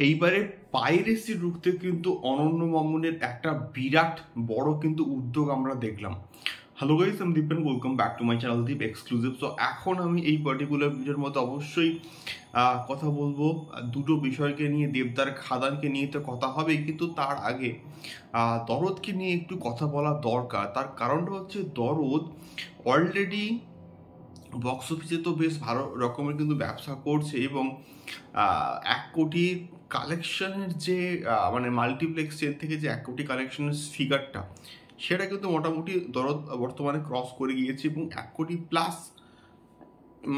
এইবারে পাইরেসি রুখতে কিন্তু অনন্য মামুনের একটা বিরাট বড় কিন্তু উদ্যোগ আমরা দেখলাম। হ্যালো গাইস, আমি Deep, welcome back to my channel Deep exclusive. So এখন আমি এই পার্টিকুলার ভিডিওর মধ্যে অবশ্যই কথা বলবো দুটো বিষয়কে নিয়ে। দেবদার খাদানকে নিয়ে তো কথা হবে, কিন্তু তার আগে দরদকে নিয়ে একটু কথা বলা দরকার। তার কারণটা হচ্ছে দরদ অলরেডি বক্স অফিসে তো বেশ ভালো রকমের কিন্তু ব্যবসা করছে এবং 1 কোটির কালেকশনের যে মানে মাল্টিপ্লেক্স চেন থেকে যে 1 কোটি কালেকশনের ফিগারটা, সেটা কিন্তু মোটামুটি দরদ বর্তমানে ক্রস করে গিয়েছে এবং 1 কোটি প্লাস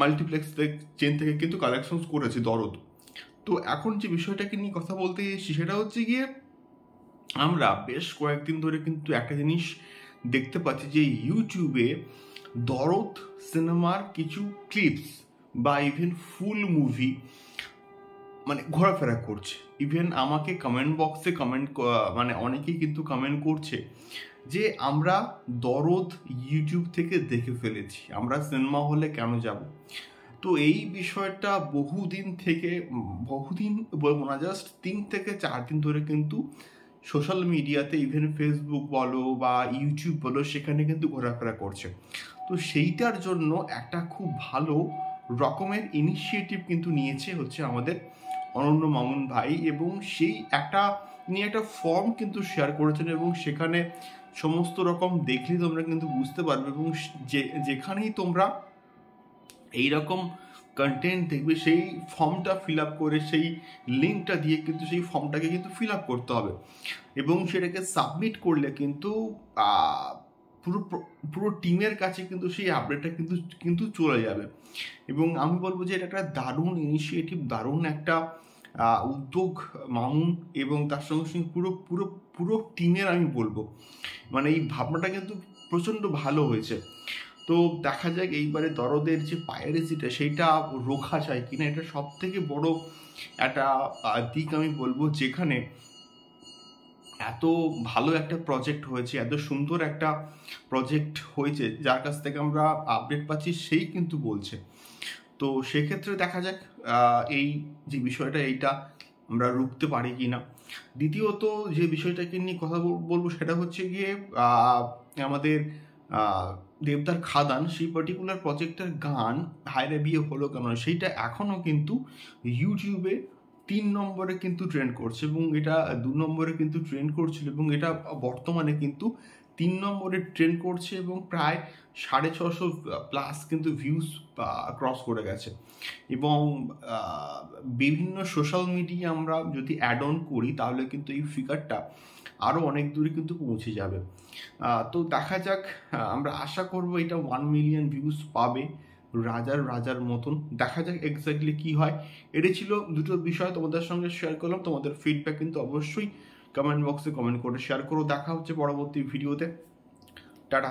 মাল্টিপ্লেক্স চেন থেকে কিন্তু কালেকশনস করেছে দরদ। তো এখন যে বিষয়টাকে নিয়ে কথা বলতে এসেছি সেটা হচ্ছে গিয়ে, আমরা বেশ কয়েকদিন ধরে কিন্তু একটা জিনিস দেখতে পাচ্ছি যে ইউটিউবে দরদ সিনেমার কিছু ক্লিপস বা ইভেন ফুল মুভি মানে ঘোরাফেরা করছে। ইভেন আমাকে কমেন্ট বক্সে মানে অনেকেই কিন্তু কমেন্ট করছে যে আমরা দরদ ইউটিউব থেকে দেখে ফেলেছি, আমরা সিনেমা হলে কেন যাব। তো এই বিষয়টা বহুদিন বলবো না, জাস্ট 3 থেকে 4 দিন ধরে কিন্তু সোশ্যাল মিডিয়াতে ইভেন ফেসবুক বলো বা ইউটিউব বলো, সেখানে কিন্তু ঘোরাফেরা করছে। তো সেইটার জন্য একটা খুব ভালো রকমের ইনিশিয়েটিভ কিন্তু নিয়েছে হচ্ছে আমাদের অনন্য মামুন ভাই, এবং সেই নিয়ে একটা ফর্ম কিন্তু শেয়ার করেছেন এবং সেখানে সমস্ত রকম দেখলে তোমরা কিন্তু বুঝতে পারবে, এবং যেখানেই তোমরা এইরকম কন্টেন্ট দেখবে সেই ফর্মটা ফিল আপ করে, সেই লিঙ্কটা দিয়ে কিন্তু সেই ফর্মটাকে কিন্তু ফিল আপ করতে হবে এবং সেটাকে সাবমিট করলে কিন্তু পুরো টিমের কাছে কিন্তু সেই আপডেটটা কিন্তু চলে যাবে। এবং আমি বলবো যে এটা একটা দারুণ ইনিশিয়েটিভ, দারুণ একটা উদ্যোগ মামুন এবং তার সঙ্গে সঙ্গে পুরো টিমের আমি বলবো, মানে এই ভাবনাটা কিন্তু প্রচণ্ড ভালো হয়েছে। তো দেখা যাক এইবারে দরদের যে পাইরেসিটা সেইটা রোখা যায় কিনা। এটা সব থেকে বড় একটা দিক আমি বলবো, যেখানে এত ভালো একটা প্রজেক্ট হয়েছে, এত সুন্দর একটা প্রজেক্ট হয়েছে, যার কাছ থেকে আমরা আপডেট পাচ্ছি সেই কিন্তু বলছে। তো সেক্ষেত্রে দেখা যাক এই যে বিষয়টা, এইটা আমরা রুখতে পারি কি না। দ্বিতীয়ত যে বিষয়টাকে নিয়ে কথা বলবো সেটা হচ্ছে গিয়ে আমাদের দেবদার খাদান, সেই পার্টিকুলার প্রজেক্টের গান হায়রে বিয়ে হলো কেন, সেইটা এখনও কিন্তু ইউটিউবে 3 নম্বরে কিন্তু ট্রেন্ড করছে এবং এটা 2 নম্বরে কিন্তু ট্রেন্ড করছিল, এবং এটা বর্তমানে কিন্তু 3 নম্বরে ট্রেন্ড করছে এবং প্রায় 650 প্লাস কিন্তু ভিউজ ক্রস করে গেছে। এবং বিভিন্ন সোশ্যাল মিডিয়া আমরা যদি অ্যাড অন করি তাহলে কিন্তু এই ফিগারটা আরও অনেক দূরে কিন্তু পৌঁছে যাবে। তো দেখা যাক, আমরা আশা করব এটা 1 মিলিয়ন ভিউজ পাবে রাজার মতন। দেখা যাক এক্স্যাক্টলি কি হয়। এটা ছিল দুটো বিষয় তোমাদের সঙ্গে শেয়ার করলাম। তোমাদের ফিডব্যাক কিন্তু অবশ্যই কমেন্ট বক্সে কমেন্ট করে শেয়ার করো। দেখা হচ্ছে পরবর্তী ভিডিওতে। টাটা।